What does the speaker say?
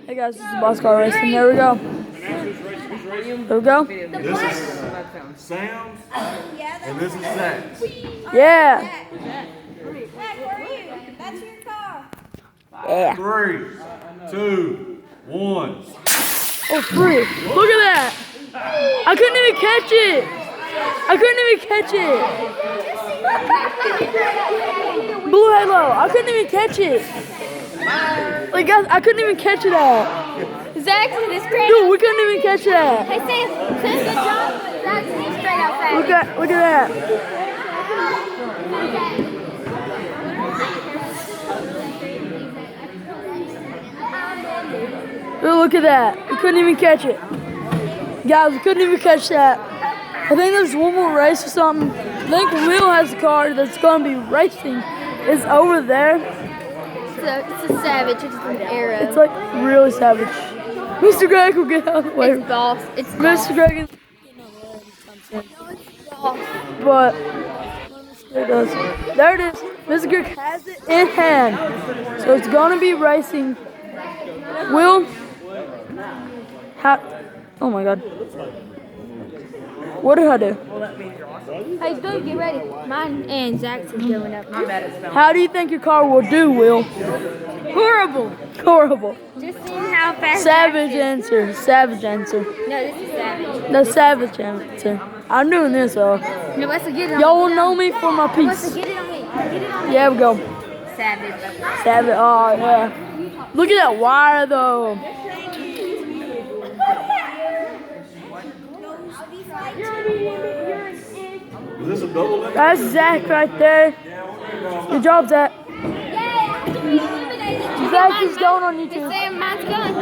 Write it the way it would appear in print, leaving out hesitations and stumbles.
Hey guys, this is Boxcar Racing. There we go. There we go. This is Sam, and this is Zach. Yeah. Zach, where are you? That's your car. Yeah. 3, 2, 1. Oh, free. Look at that. I couldn't even catch it. I couldn't even catch it. Blue Halo. I couldn't even catch it. Like, guys, I couldn't even catch that. Zach, this great. Dude, we couldn't even catch that. Hey, Sam, good job. Zach's straight outside. Look at that. Dude, look at that. We couldn't even catch it. Guys, we couldn't even catch that. I think there's one more race or something. I think Will has a car that's going to be racing. It's over there. It's a Savage. It's an Arrow. It's like really savage. Mr. Greg will get out of the way. It's Boss. It's Mr. Greg is... But... There it is. There it is. Mr. Greg has it in hand. So it's going to be racing. Will... Oh my god. What did I do? Hey, dude, get ready. Mine and Zach's is going up. How do you think your car will do, Will? Horrible. Horrible. Just seeing how fast. Savage answer. Savage answer. No, this is Savage. The savage answer. I'm doing this, though. No, let's get it on Y'all will know me for my Let's piece. get it on me. Get it on me. Yeah, we go. Savage. Savage. Oh, yeah. Look at that wire, though. Is this a double limit? That's Zach right there. Good job, Zach. Zach is going on YouTube. Sam, mine's going.